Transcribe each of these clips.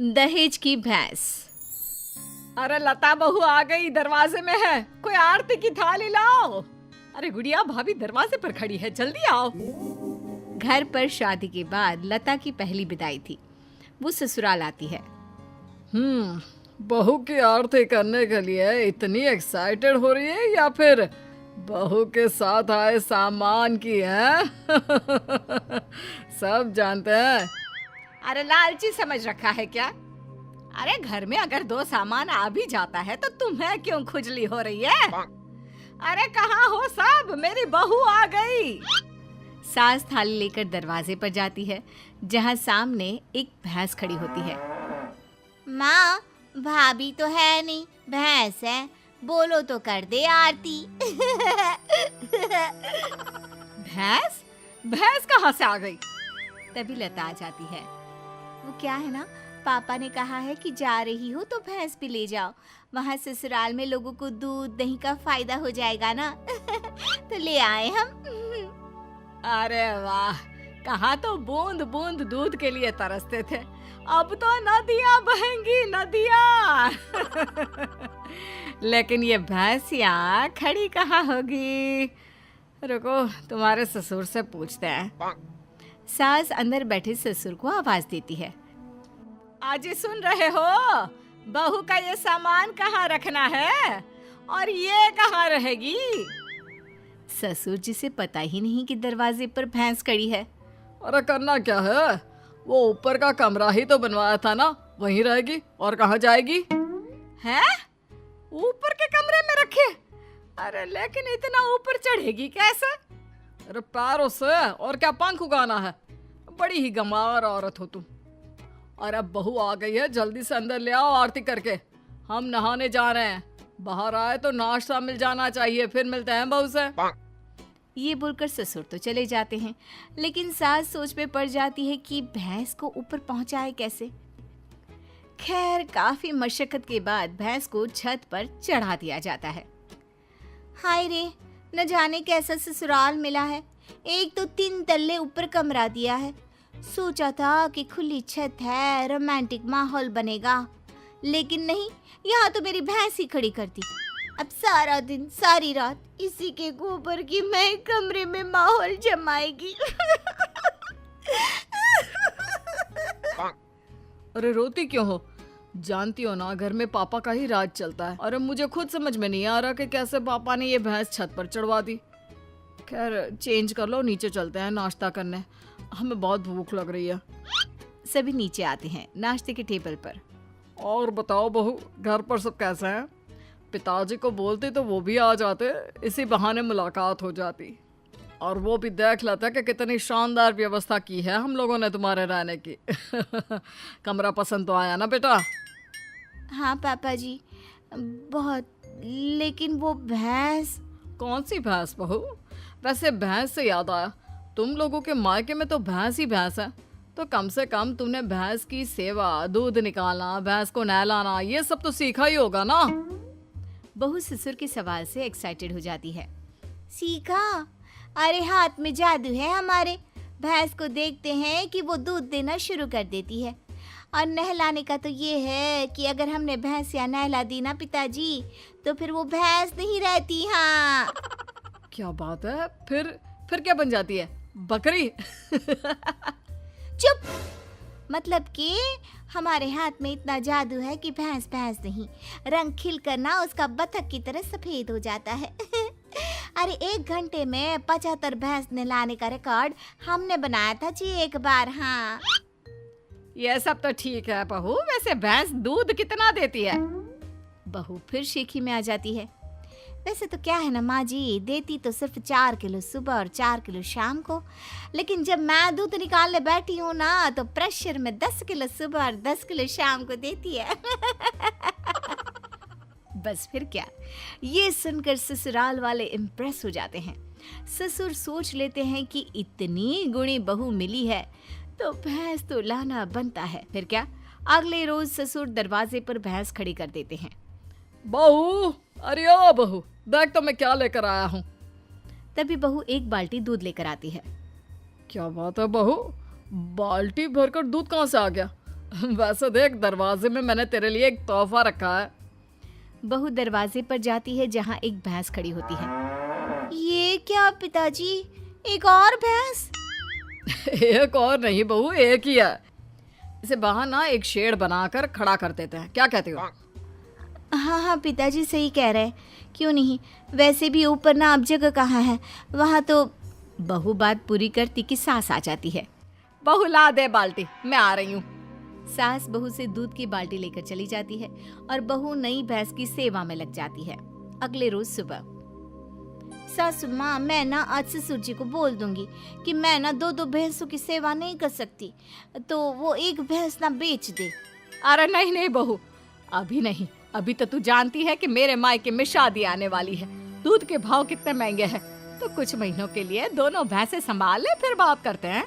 दहेज की भैंस। अरे लता बहू आ गई, दरवाजे में है, कोई आरती की थाली लाओ। अरे गुड़िया भाभी दरवाजे पर खड़ी है, जल्दी आओ। घर पर शादी के बाद लता की पहली विदाई थी। वो ससुराल आती है। बहू की आरती करने के लिए इतनी एक्साइटेड हो रही है या फिर बहू के साथ आए सामान की है? सब जानते हैं। अरे लालची समझ रखा है क्या? अरे घर में अगर दो सामान आ भी जाता है तो तुम्हें क्यों खुजली हो रही है? अरे कहाँ हो सब, मेरी बहू आ गई। सास थाली लेकर दरवाजे पर जाती है, जहाँ सामने एक भैंस खड़ी होती है। माँ, भाभी तो है नहीं, भैंस है, बोलो तो कर दे आरती। भैंस? भैंस कहाँ से आ गई? तभी लता आ जाती है। वो क्या है ना, पापा ने कहा है कि जा रही हो तो भैंस भी ले जाओ, वहाँ ससुराल में लोगों को दूध दही का फायदा हो जाएगा ना। तो ले आए हम। अरे वाह, कहाँ तो बूंद बूंद दूध के लिए तरसते थे, अब तो नदियाँ बहेंगी नदियाँ। लेकिन ये भैंसिया खड़ी कहाँ होगी? रुको, तुम्हारे ससुर से पूछते हैं। सास अंदर बैठे ससुर को आवाज देती है। आज सुन रहे हो, बहू का ये सामान कहाँ रखना है और ये कहाँ रहेगी? ससुर जी से पता ही नहीं कि दरवाजे पर भैंस खड़ी है। अरे करना क्या है, वो ऊपर का कमरा ही तो बनवाया था ना, वहीं रहेगी और कहाँ जाएगी? हैं? ऊपर के कमरे में रखे? अरे लेकिन इतना ऊपर चढ़ेगी कैसे? अरे पैरों से, और क्या पंख उगाना है? बड़ी ही गंवार औरत हो तुम। और अब बहू आ गई है, जल्दी से अंदर ले आओ आरती करके, हम नहाने जा रहे हैं। बाहर आए तो नाश्ता मिल जाना चाहिए, फिर मिलते हैं बहू से। ये बोलकर ससुर तो चले जाते हैं, लेकिन सास सोच में पड़ जाती है कि भैंस को ऊपर पहुंचाए कैसे। खैर काफी मशक्कत के बाद भैंस को छत पर चढ़ा दिया जाता है। हाय रे, न जाने कैसा ससुराल मिला है, एक तो 3 तल्ले ऊपर कमरा दिया है। सोचा था कि खुली छत है, रोमांटिक माहौल बनेगा, लेकिन नहीं, यहाँ तो मेरी भैंस ही खड़ी कर दी। अब सारा दिन सारी रात इसी के गोबर की मैं कमरे में माहौल जमाएगी। अरे रोती क्यों हो? जानती हो ना, घर में पापा का ही राज चलता है। और अब मुझे खुद समझ में नहीं आ रहा कि कैसे पापा ने ये भैंस छत पर चढ़वा दी। खैर चेंज कर लो, नीचे चलते हैं नाश्ता करने, हमें बहुत भूख लग रही है। सभी नीचे आते हैं नाश्ते के टेबल पर। और बताओ बहू, घर पर सब कैसे हैं? पिताजी को बोलते तो वो भी आ जाते, इसी बहाने मुलाकात हो जाती, और वो भी देख लेते कि कितनी शानदार व्यवस्था की है हम लोगों ने तुम्हारे रहने की। कमरा पसंद तो आया ना बेटा? हाँ पापा जी, बहुत। लेकिन वो भैंस। कौन सी भैंस बहू? वैसे भैंस से याद आया, तुम लोगों के मायके में तो भैंस ही भैंस है, तो कम से कम तुमने भैंस की सेवा, दूध निकालना, भैंस को नहलाना, ये सब तो सीखा ही होगा ना? बहू ससुर के सवाल से एक्साइटेड हो जाती है। सीखा? अरे हाथ में जादू है हमारे। भैंस को देखते हैं कि वो दूध देना शुरू कर देती है, और नहलाने का तो ये है कि अगर हमने भैंस या नहला दी ना पिताजी, तो फिर वो भैंस नहीं रहती। हाँ। क्या बात है? फिर क्या बन जाती है? बकरी? चुप। मतलब कि हमारे हाथ में इतना जादू है कि भैंस भैंस नहीं, रंग खिल कर ना उसका बतख की तरह सफेद हो जाता है। अरे 1 घंटे में 75 भैंस नहलाने का रिकॉर्ड हमने बनाया था जी एक बार। हाँ, ये सब तो ठीक है बहू, वैसे भैंस दूध कितना देती है? बहू फिर शेखी में आ जाती है। वैसे तो क्या है ना माँ जी, देती तो सिर्फ 4 किलो सुबह और 4 किलो शाम को, लेकिन जब मैं दूध निकालने बैठी हूँ ना, तो प्रेशर में 10 किलो सुबह और 10 किलो शाम को देती है। बस फिर क्या, ये सुनकर ससुराल वाले इम्प्रेस हो जाते हैं। ससुर सोच लेते हैं कि इतनी गुणी बहू मिली है तो भैंस तो लाना बनता है। फिर क्या, अगले रोज ससुर दरवाजे पर भैंस खड़ी कर देते हैं। बहू, अरे ओ बहू, देख तो मैं क्या लेकर आया हूँ। तभी बहू एक बाल्टी दूध लेकर आती है। क्या बात है बहू, बाल्टी भरकर दूध कहाँ से आ गया? वैसे देख, दरवाजे में मैंने तेरे लिए एक तोहफा रखा है। बहू दरवाजे पर जाती है जहाँ एक भैंस खड़ी होती है। ये क्या पिताजी, एक और भैंस? एक और नहीं बहू, एक ही है। इसे बाहर ना एक शेड बनाकर खड़ा कर देते हैं, क्या कहते हो? हाँ हाँ पिताजी सही कह रहे हैं, क्यों नहीं। वैसे भी ऊपर ना अब जगह कहाँ है, वहाँ तो। बहू बात पूरी करती कि सास आ जाती है। बहू ला दे बाल्टी, मैं आ रही हूँ। सास बहू से दूध की बाल्टी लेकर चली जाती है और बहू नई भैंस की सेवा में लग जाती है। अगले रोज सुबह सासू माँ, मैं ना आज ससुर जी को बोल दूंगी कि मैं ना दो दो भैंसों की सेवा नहीं कर सकती, तो वो एक भैंस ना बेच दे। अरे नहीं नहीं बहू, अभी नहीं। अभी तो तू जानती है कि मेरे मायके में शादी आने वाली है। दूध के भाव कितने महंगे हैं, तो कुछ महीनों के लिए दोनों भैंसें संभाल ले, फिर बात करते हैं।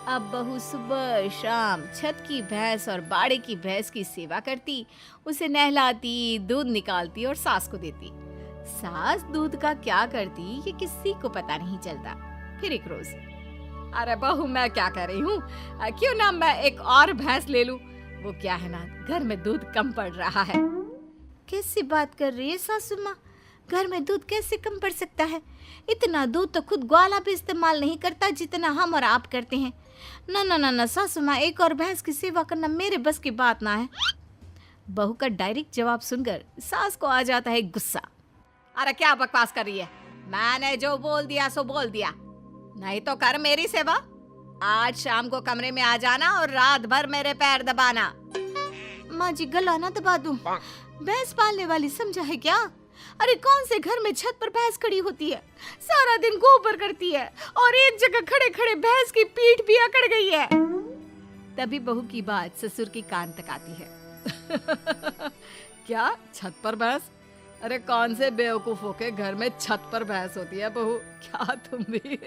अब बहू सुबह शाम छत की भैंस और बाड़े की भैंस की सेवा करती, उसे नहलाती, दूध निकालती और सास को देती। सास दूध का क्या करती ये किसी को पता नहीं चलता। फिर एक रोज, अरे बहू, मैं क्या कर रही हूँ, क्यों ना मैं एक और भैंस ले लूं। वो क्या है ना, घर में दूध कम पड़ रहा है। कैसी बात कर रही है सासू माँ, घर में दूध कैसे कम पड़ सकता है? इतना दूध तो खुद ग्वाला भी इस्तेमाल नहीं करता जितना हम और आप करते हैं। ना ना ना ना सासू माँ, एक और भैंस की सेवा करना मेरे बस की बात ना है। बहू का डायरेक्ट जवाब सुनकर सास को आ जाता है गुस्सा। अरे क्या बकवास कर रही है, मैंने जो बोल दिया सो बोल दिया। नहीं तो कर मेरी सेवा। आज शाम को कमरे में आ जाना और रात भर मेरे पैर दबाना। माँ जी, गला ना दबा दूं। भैंस पालने वाली समझा है क्या? अरे कौन से घर में छत पर भैंस खड़ी होती है, सारा दिन गोबर करती है और एक जगह खड़े खड़े भैंस की पीठ भी अकड़ गई है। तभी बहू की बात ससुर के कान तक आती है। क्या छत पर भैंस? अरे कौन से बेवकूफों के घर में छत पर भैंस होती है बहू, क्या तुम भी?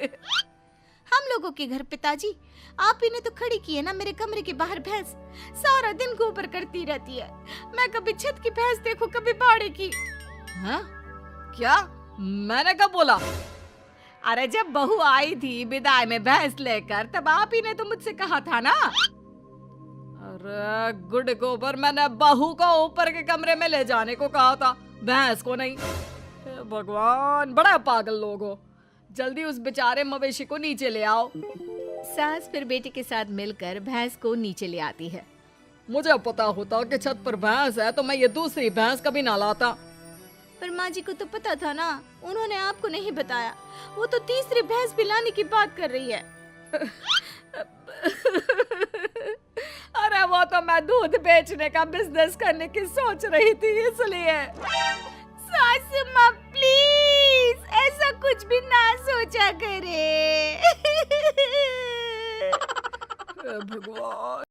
हम लोगों के घर पिताजी, आप ही ने तो खड़ी की है ना मेरे कमरे के बाहर भैंस। सारा दिन गोबर करती रहती है। मैं कभी छत की भैंस देखूं, कभी बाड़े की। हाँ? क्या? मैंने कब बोला? अरे जब बहू आई थी विदाई में भैंस लेकर, तब आप ही ने तो मुझसे कहा था ना। अरे गुड गोबर, मैंने बहू को ऊपर के कमरे में ले जाने को कहा था, भैंस को नहीं। हे भगवान, बड़ा पागल लोग हो। जल्दी उस बेचारे मवेशी को नीचे ले आओ। सास फिर बेटे के साथ मिलकर भैंस को नीचे ले आती है। मुझे पता होता कि छत पर भैंस है तो मैं ये दूसरी भैंस कभी ना लाता। पर माँ जी को तो पता था ना, उन्होंने आपको नहीं बताया। वो तो तीसरी भैंस भी लाने की बात कर रही है। अरे वो तो मैं दूध बेचने का बिजनेस करने की सोच रही थी, इसलिए। सासू माँ प्लीज ऐसा कुछ भी ना सोचा करे। भगवान।